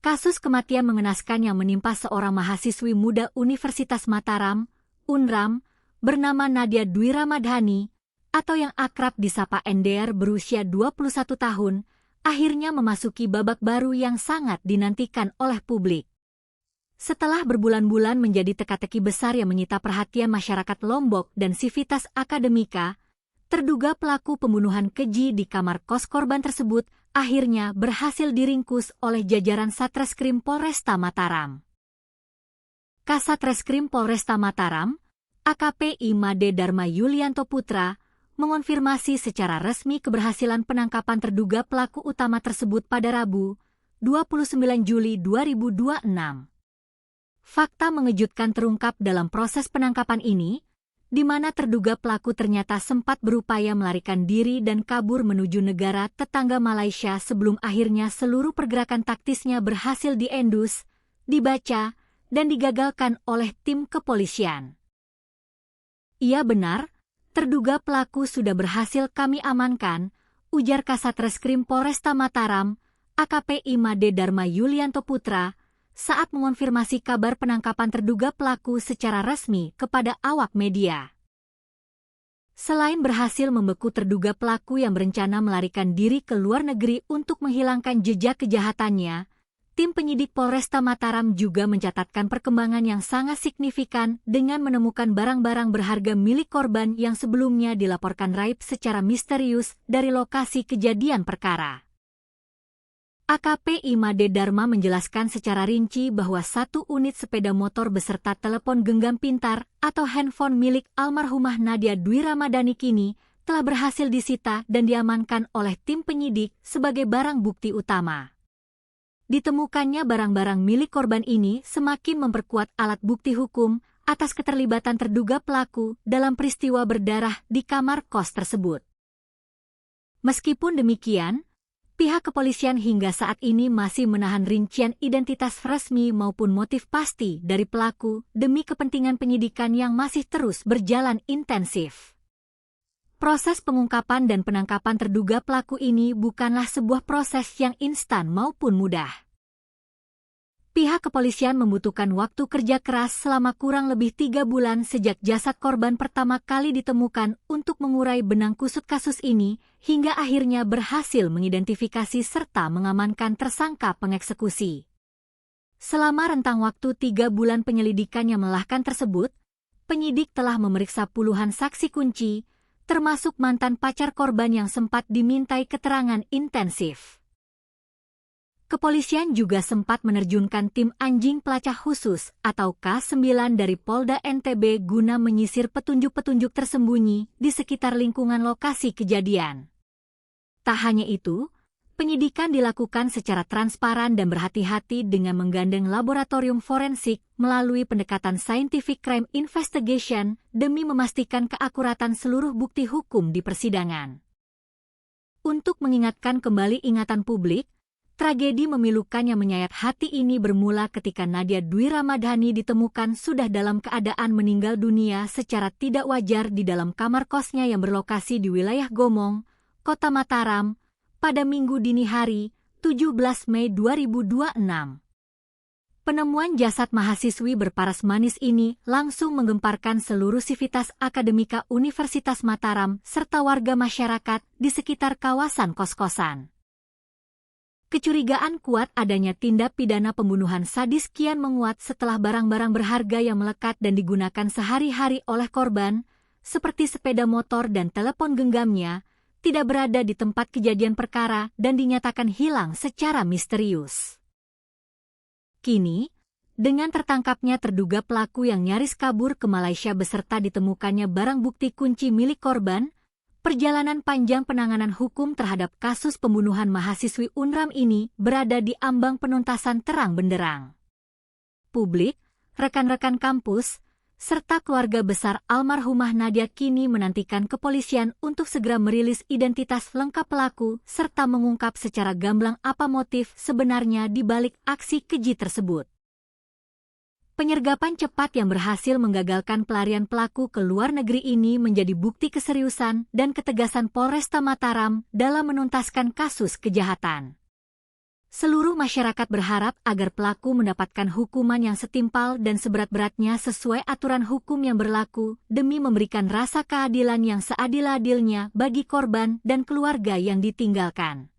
Kasus kematian mengenaskan yang menimpa seorang mahasiswi muda Universitas Mataram, UNRAM, bernama Nadia Dwi Ramadhani, atau yang akrab disapa NDR berusia 21 tahun, akhirnya memasuki babak baru yang sangat dinantikan oleh publik. Setelah berbulan-bulan menjadi teka-teki besar yang menyita perhatian masyarakat Lombok dan sivitas akademika, terduga pelaku pembunuhan keji di kamar kos korban tersebut akhirnya berhasil diringkus oleh jajaran Satreskrim Polresta Mataram. Kasatreskrim Polresta Mataram, AKP Imade Dharma Yulianto Putra, mengonfirmasi secara resmi keberhasilan penangkapan terduga pelaku utama tersebut pada Rabu, 29 Juli 2026. Fakta mengejutkan terungkap dalam proses penangkapan ini, di mana terduga pelaku ternyata sempat berupaya melarikan diri dan kabur menuju negara tetangga Malaysia sebelum akhirnya seluruh pergerakan taktisnya berhasil diendus, dibaca, dan digagalkan oleh tim kepolisian. Iya benar, terduga pelaku sudah berhasil kami amankan, ujar Kasatreskrim Polresta Mataram, AKP Imade Dharma Yulianto Putra, saat mengonfirmasi kabar penangkapan terduga pelaku secara resmi kepada awak media. Selain berhasil membeku terduga pelaku yang berencana melarikan diri ke luar negeri untuk menghilangkan jejak kejahatannya, tim penyidik Polresta Mataram juga mencatatkan perkembangan yang sangat signifikan dengan menemukan barang-barang berharga milik korban yang sebelumnya dilaporkan raib secara misterius dari lokasi kejadian perkara. AKP Imade Dharma menjelaskan secara rinci bahwa 1 unit sepeda motor beserta telepon genggam pintar atau handphone milik almarhumah Nadia Dwi Ramadhani kini telah berhasil disita dan diamankan oleh tim penyidik sebagai barang bukti utama. Ditemukannya barang-barang milik korban ini semakin memperkuat alat bukti hukum atas keterlibatan terduga pelaku dalam peristiwa berdarah di kamar kos tersebut. Meskipun demikian, pihak kepolisian hingga saat ini masih menahan rincian identitas resmi maupun motif pasti dari pelaku demi kepentingan penyidikan yang masih terus berjalan intensif. Proses pengungkapan dan penangkapan terduga pelaku ini bukanlah sebuah proses yang instan maupun mudah. Pihak kepolisian membutuhkan waktu kerja keras selama kurang lebih 3 bulan sejak jasad korban pertama kali ditemukan untuk mengurai benang kusut kasus ini, hingga akhirnya berhasil mengidentifikasi serta mengamankan tersangka pengeksekusi. Selama rentang waktu 3 bulan penyelidikan yang melelahkan tersebut, penyidik telah memeriksa puluhan saksi kunci, termasuk mantan pacar korban yang sempat dimintai keterangan intensif. Kepolisian juga sempat menerjunkan tim anjing pelacak khusus atau K9 dari Polda NTB guna menyisir petunjuk-petunjuk tersembunyi di sekitar lingkungan lokasi kejadian. Tak hanya itu, penyidikan dilakukan secara transparan dan berhati-hati dengan menggandeng laboratorium forensik melalui pendekatan scientific crime investigation demi memastikan keakuratan seluruh bukti hukum di persidangan. Untuk mengingatkan kembali ingatan publik, tragedi memilukan yang menyayat hati ini bermula ketika Nadia Dwi Ramadhani ditemukan sudah dalam keadaan meninggal dunia secara tidak wajar di dalam kamar kosnya yang berlokasi di wilayah Gomong, Kota Mataram, pada Minggu dini hari, 17 Mei 2026. Penemuan jasad mahasiswi berparas manis ini langsung menggemparkan seluruh sivitas akademika Universitas Mataram serta warga masyarakat di sekitar kawasan kos-kosan. Kecurigaan kuat adanya tindak pidana pembunuhan sadis kian menguat setelah barang-barang berharga yang melekat dan digunakan sehari-hari oleh korban, seperti sepeda motor dan telepon genggamnya, tidak berada di tempat kejadian perkara dan dinyatakan hilang secara misterius. Kini, dengan tertangkapnya terduga pelaku yang nyaris kabur ke Malaysia beserta ditemukannya barang bukti kunci milik korban, perjalanan panjang penanganan hukum terhadap kasus pembunuhan mahasiswi UNRAM ini berada di ambang penuntasan terang benderang. Publik, rekan-rekan kampus, serta keluarga besar almarhumah Nadia kini menantikan kepolisian untuk segera merilis identitas lengkap pelaku serta mengungkap secara gamblang apa motif sebenarnya di balik aksi keji tersebut. Penyergapan cepat yang berhasil menggagalkan pelarian pelaku ke luar negeri ini menjadi bukti keseriusan dan ketegasan Polresta Mataram dalam menuntaskan kasus kejahatan. Seluruh masyarakat berharap agar pelaku mendapatkan hukuman yang setimpal dan seberat-beratnya sesuai aturan hukum yang berlaku demi memberikan rasa keadilan yang seadil-adilnya bagi korban dan keluarga yang ditinggalkan.